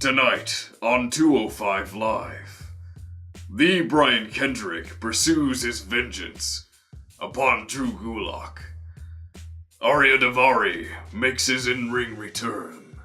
Tonight on 205 Live, the Brian Kendrick pursues his vengeance upon Drew Gulak. Ariya Daivari makes his in-ring return.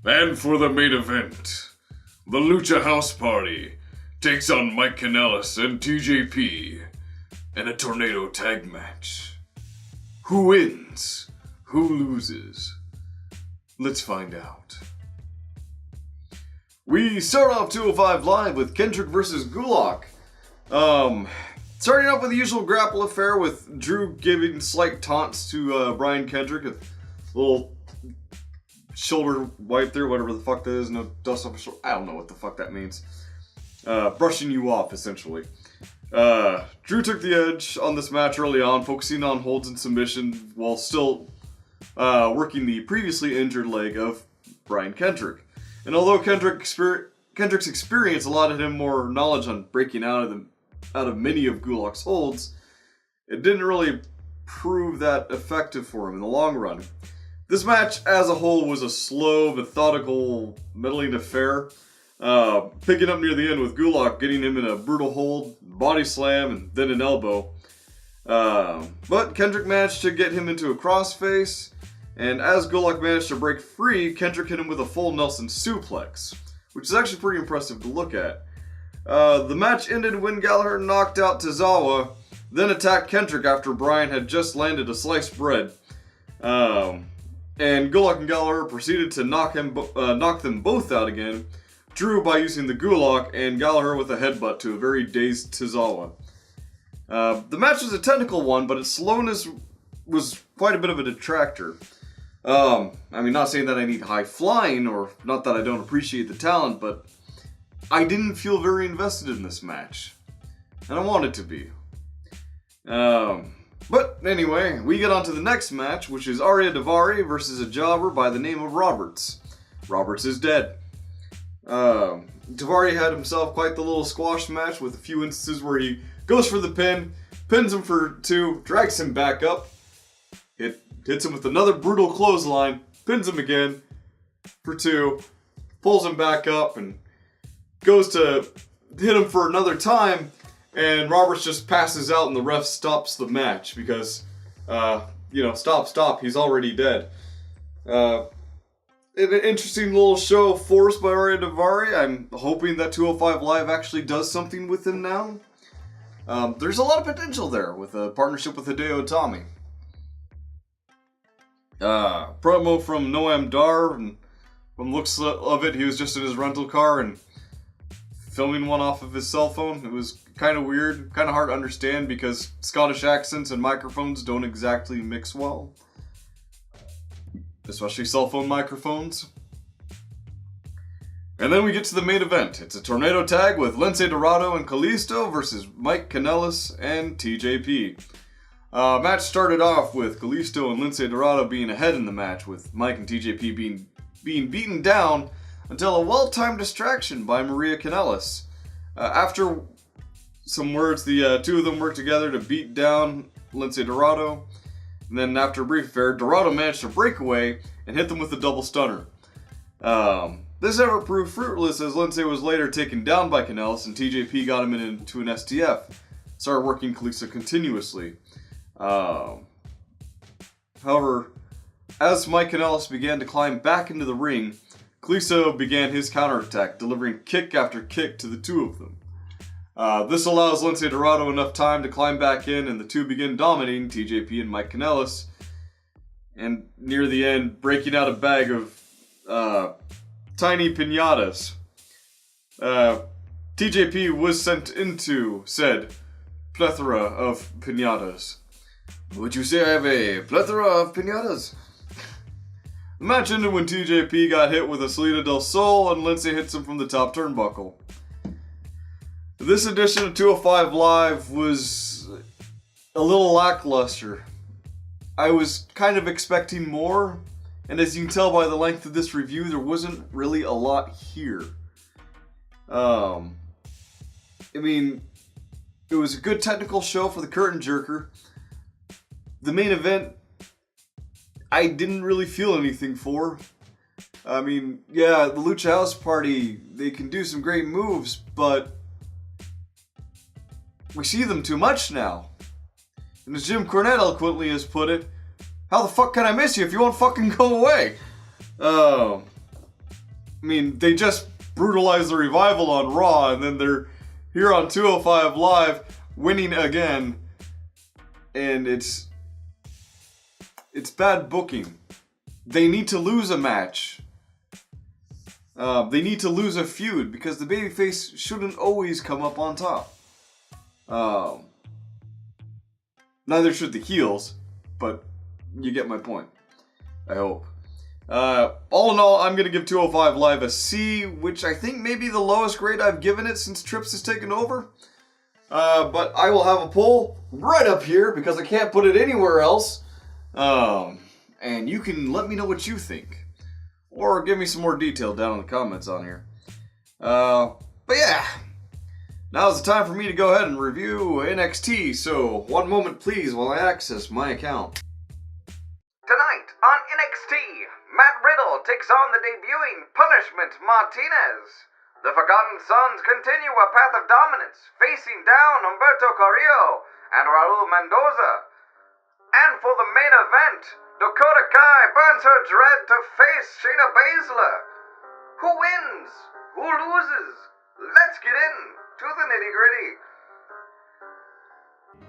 And for the main event, the Lucha House Party takes on Mike Kanellis and TJP in a tornado tag match. Who wins? Who loses? Let's find out. We start off 205 Live with Kendrick versus Gulak. Starting off with the usual grapple affair with Drew giving slight taunts to Brian Kendrick. A little shoulder wipe there, whatever the fuck that is. No dust off his shoulder. I don't know what the fuck that means. Brushing you off, essentially. Drew took the edge on this match early on, focusing on holds and submission while still working the previously injured leg of Brian Kendrick. And although Kendrick's experience allotted him more knowledge on breaking out of many of Gulak's holds, it didn't really prove that effective for him in the long run. This match as a whole was a slow, methodical, middling affair, picking up near the end with Gulak getting him in a brutal hold, body slam, and then an elbow. But Kendrick managed to get him into a crossface, and as Gulak managed to break free, Kendrick hit him with a full Nelson suplex, which is actually pretty impressive to look at. The match ended when Gallagher knocked out Tozawa, then attacked Kendrick after Brian had just landed a sliced bread. And Gulak and Gallagher proceeded to knock them both out again, Drew by using the Gulak and Gallagher with a headbutt to a very dazed Tozawa. The match was a technical one, but its slowness was quite a bit of a detractor. Not saying that I need high flying, or not that I don't appreciate the talent, but I didn't feel very invested in this match. And I wanted to be. But anyway, we get on to the next match, which is Ariya Daivari versus a jobber by the name of Roberts. Roberts is dead. Daivari had himself quite the little squash match with a few instances where he goes for the pin, pins him for 2, drags him back up, hits him with another brutal clothesline, pins him again for 2, pulls him back up, and goes to hit him for another time, and Roberts just passes out and the ref stops the match because, stop, he's already dead. An interesting little show of force by Ariya Daivari. I'm hoping that 205 Live actually does something with him now. There's a lot of potential there with a partnership with Hideo Itami. Promo from Noam Dar, and from the looks of it, he was just in his rental car and filming one off of his cell phone. It was kind of weird, kind of hard to understand because Scottish accents and microphones don't exactly mix well. Especially cell phone microphones. And then we get to the main event. It's a tornado tag with Lince Dorado and Kalisto versus Mike Kanellis and TJP. Match started off with Kalisto and Lince Dorado being ahead in the match, with Mike and TJP being beaten down until a well-timed distraction by Maria Kanellis. After some words, the two of them worked together to beat down Lince Dorado. And then after a brief affair, Dorado managed to break away and hit them with a double stunner. This effort proved fruitless as Lince was later taken down by Kanellis and TJP got him into an STF. Started working Kalisto continuously. However, as Mike Kanellis began to climb back into the ring, Kalisto began his counterattack, delivering kick after kick to the two of them. This allows Lince Dorado enough time to climb back in, and the two begin dominating TJP and Mike Kanellis. And near the end, breaking out a bag of tiny piñatas. TJP was sent into said plethora of piñatas. Would you say I have a plethora of piñatas? The match ended when TJP got hit with a Salida del Sol and Lince hits him from the top turnbuckle. This edition of 205 Live was a little lackluster. I was kind of expecting more, and as you can tell by the length of this review, there wasn't really a lot here. It was a good technical show for the curtain jerker. The main event, I didn't really feel anything for. I mean, yeah, the Lucha House Party, they can do some great moves, but we see them too much now. And as Jim Cornette eloquently has put it, how the fuck can I miss you if you won't fucking go away? I mean, they just brutalized the Revival on Raw, and then they're here on 205 Live, winning again. And it's bad booking. They need to lose a match. They need to lose a feud, because the babyface shouldn't always come up on top. Neither should the heels, but you get my point. I hope. All in all, I'm going to give 205 Live a C, which I think may be the lowest grade I've given it since Trips has taken over. But I will have a poll right up here, because I can't put it anywhere else. And you can let me know what you think. Or give me some more detail down in the comments on here. But yeah. Now's the time for me to go ahead and review NXT, so one moment please while I access my account. Tonight on NXT, Matt Riddle takes on the debuting Punishment Martinez. The Forgotten Sons continue a path of dominance, facing down Humberto Carrillo and Raul Mendoza. And for the main event, Dakota Kai burns her dread to face Shayna Baszler. Who wins? Who loses? Let's get in to the nitty-gritty.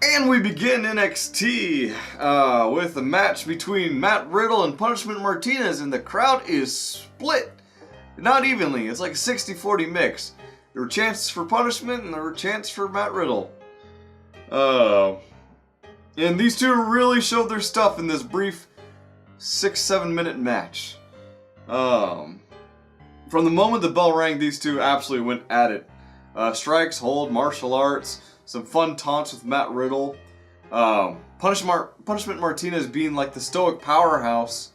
And we begin NXT with a match between Matt Riddle and Punishment Martinez, and the crowd is split. Not evenly, it's like a 60-40 mix. There were chances for Punishment and there were chances for Matt Riddle. And these two really showed their stuff in this brief 6-7 minute match. From the moment the bell rang, these two absolutely went at it. Strikes, hold, martial arts, some fun taunts with Matt Riddle. Punishment Martinez being like the stoic powerhouse.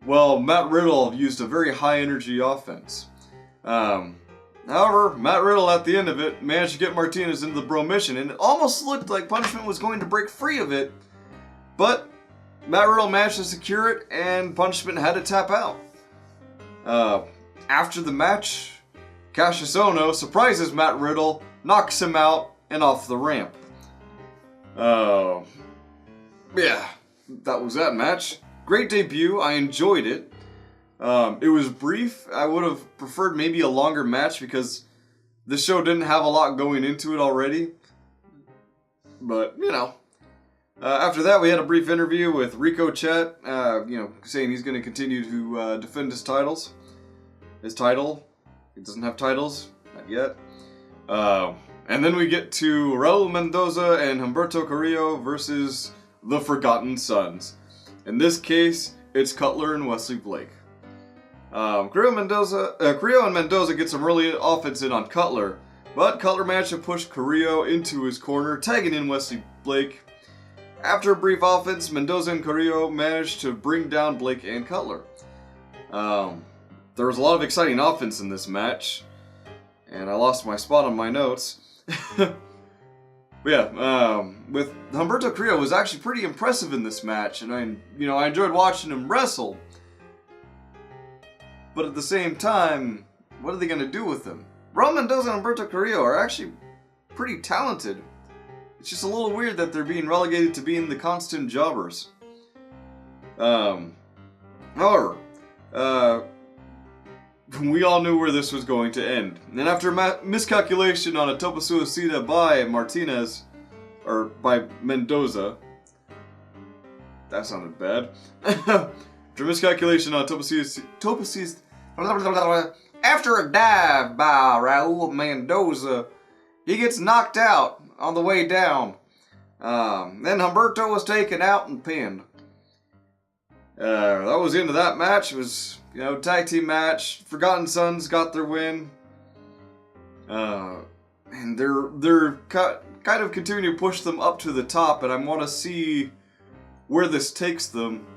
Well, Matt Riddle used a very high energy offense. However, Matt Riddle at the end of it managed to get Martinez into the bro mission, and it almost looked like Punishment was going to break free of it, but Matt Riddle managed to secure it, and Punishment had to tap out. After the match, Cassius Ohno surprises Matt Riddle, knocks him out, and off the ramp. Yeah, that was that match. Great debut, I enjoyed it. It was brief. I would have preferred maybe a longer match because the show didn't have a lot going into it already. But, you know. After that, we had a brief interview with Rico Chet, saying he's going to continue to defend his titles. His title. He doesn't have titles. Not yet. And then we get to Raul Mendoza and Humberto Carrillo versus the Forgotten Sons. In this case, it's Cutler and Wesley Blake. Carrillo and Mendoza get some early offense in on Cutler, but Cutler managed to push Carrillo into his corner, tagging in Wesley Blake. After a brief offense, Mendoza and Carrillo managed to bring down Blake and Cutler. There was a lot of exciting offense in this match, and I lost my spot on my notes. With Humberto Carrillo was actually pretty impressive in this match, and I enjoyed watching him wrestle. But at the same time, what are they going to do with him? Raul Mendoza and Humberto Carrillo are actually pretty talented. It's just a little weird that they're being relegated to being the constant jobbers. However, we all knew where this was going to end. And after a miscalculation on a tope suicida by Martinez, or by Mendoza, that sounded bad. After a miscalculation on after a dive by Raul Mendoza, he gets knocked out on the way down. Then Humberto was taken out and pinned. That was the end of that match. It was, tag team match. Forgotten Sons got their win. And they're kind of continuing to push them up to the top, and I want to see where this takes them.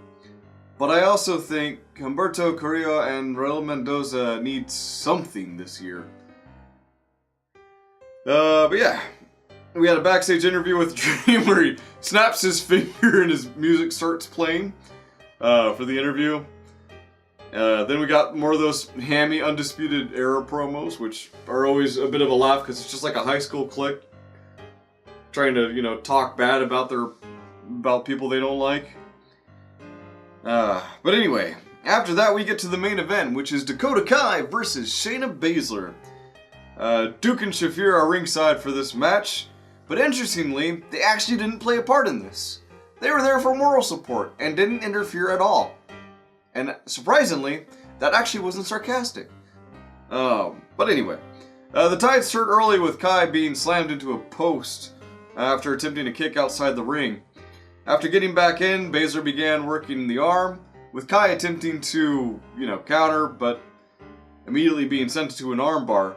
But I also think Humberto Carrillo and Raul Mendoza need something this year. But yeah, we had a backstage interview with Dream where he snaps his finger and his music starts playing for the interview. Then we got more of those hammy Undisputed Era promos, which are always a bit of a laugh because it's just like a high school clique trying to, you know, talk bad about people they don't like. But anyway, after that we get to the main event, which is Dakota Kai versus Shayna Baszler. Duke and Shafir are ringside for this match, but interestingly, they actually didn't play a part in this. They were there for moral support and didn't interfere at all. And surprisingly, that actually wasn't sarcastic. But anyway, the tides turned early with Kai being slammed into a post after attempting a kick outside the ring. After getting back in, Baszler began working the arm, with Kai attempting to, you know, counter, but immediately being sent to an armbar.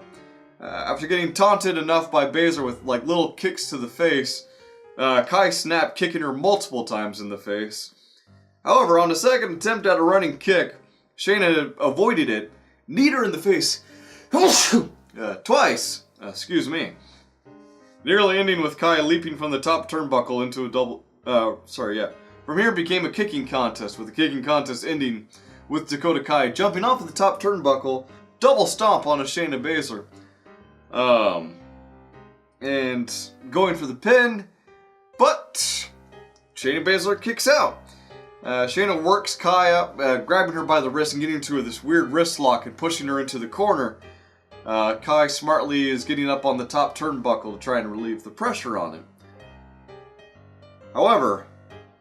After getting taunted enough by Baszler with like little kicks to the face, Kai snapped, kicking her multiple times in the face. However, on the second attempt at a running kick, Shayna avoided it, kneed her in the face twice, nearly ending with Kai leaping from the top turnbuckle into a double, From here it became a kicking contest, with the kicking contest ending with Dakota Kai jumping off of the top turnbuckle, double stomp on a Shayna Baszler, and going for the pin, but Shayna Baszler kicks out. Shayna works Kai up, grabbing her by the wrist and getting into this weird wrist lock and pushing her into the corner. Kai smartly is getting up on the top turnbuckle to try and relieve the pressure on him. However,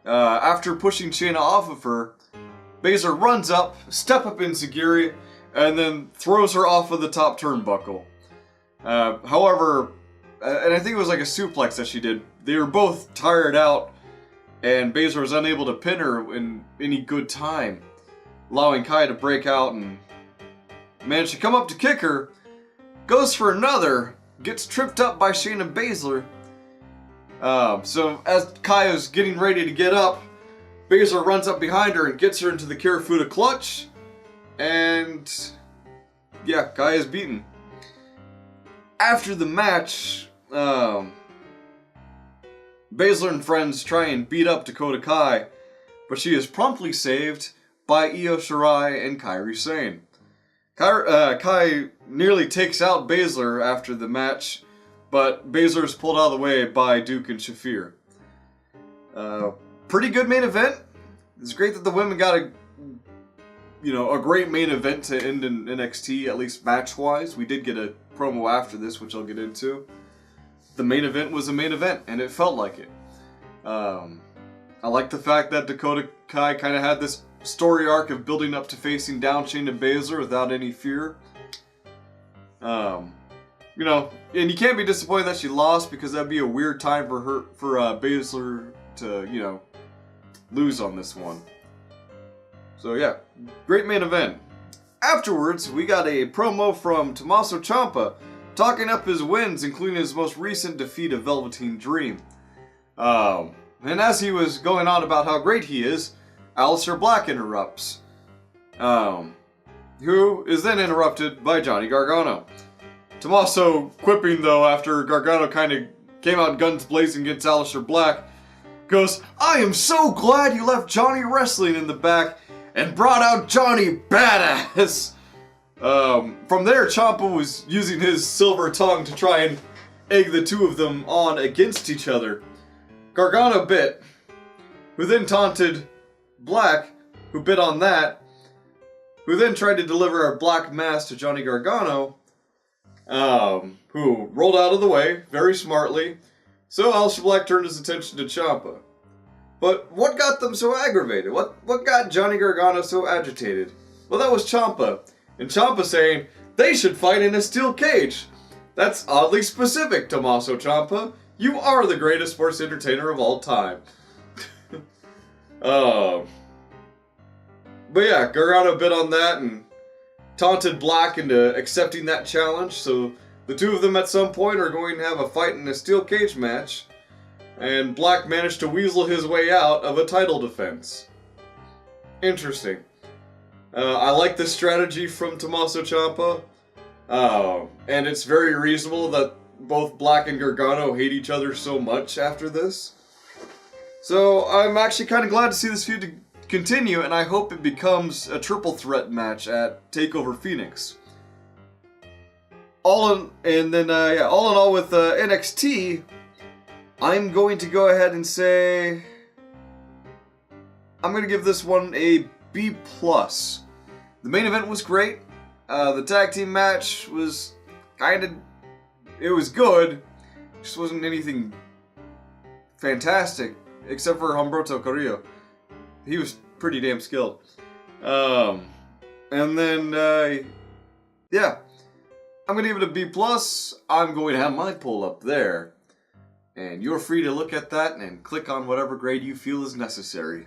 after pushing Shayna off of her, Baszler runs up, step up enziguri, and then throws her off of the top turnbuckle. However, and I think it was like a suplex that she did, they were both tired out, and Baszler was unable to pin her in any good time, allowing Kai to break out and manage to come up to kick her, goes for another, gets tripped up by Shayna Baszler. So as Kai is getting ready to get up, Baszler runs up behind her and gets her into the Kirifuda clutch, and yeah, Kai is beaten. After the match, Baszler and friends try and beat up Dakota Kai, but she is promptly saved by Io Shirai and Kairi Sane. Kai nearly takes out Baszler after the match, but Baszler is pulled out of the way by Duke and Shafir. Pretty good main event. It's great that the women got a great main event to end in NXT, at least match-wise. We did get a promo after this, which I'll get into. The main event was a main event, and it felt like it. I like the fact that Dakota Kai kind of had this story arc of building up to facing down Shayna Baszler without any fear. And you can't be disappointed that she lost, because that'd be a weird time for Baszler to, lose on this one. So yeah, great main event. Afterwards, we got a promo from Tommaso Ciampa, talking up his wins, including his most recent defeat of Velveteen Dream. And as he was going on about how great he is, Aleister Black interrupts. Who is then interrupted by Johnny Gargano. Tommaso quipping though, after Gargano kind of came out guns blazing against Aleister Black, goes, "I am so glad you left Johnny wrestling in the back and brought out Johnny Badass." From there, Ciampa was using his silver tongue to try and egg the two of them on against each other. Gargano bit, who then taunted Black, who bit on that, who then tried to deliver a black mass to Johnny Gargano, who rolled out of the way very smartly, so Aleister Black turned his attention to Ciampa. But what got them so aggravated? What got Johnny Gargano so agitated? Well, that was Ciampa. And Ciampa saying, they should fight in a steel cage. That's oddly specific, Tommaso Ciampa. You are the greatest sports entertainer of all time. But yeah, Gargano bit on that and taunted Black into accepting that challenge. So the two of them at some point are going to have a fight in a steel cage match. And Black managed to weasel his way out of a title defense. Interesting. I like this strategy from Tommaso Ciampa. And it's very reasonable that both Black and Gargano hate each other so much after this. So I'm actually kind of glad to see this feud continue, and I hope it becomes a triple threat match at TakeOver Phoenix. All in all with NXT, I'm going to go ahead and say I'm going to give this one a B+. The main event was great. The tag team match was it was good. Just wasn't anything fantastic, except for Humberto Carrillo. He was pretty damn skilled. And then, yeah. I'm going to give it a B+. I'm going to have my poll up there. And you're free to look at that and click on whatever grade you feel is necessary.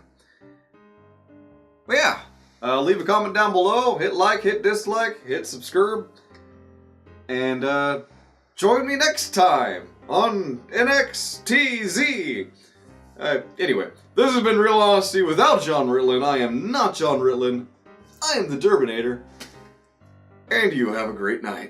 But yeah, leave a comment down below. Hit like, hit dislike, hit subscribe. And join me next time on NXT-Z. Anyway, this has been Real Honesty without John Ritland. I am not John Ritland. I am the Derbinator. And you have a great night.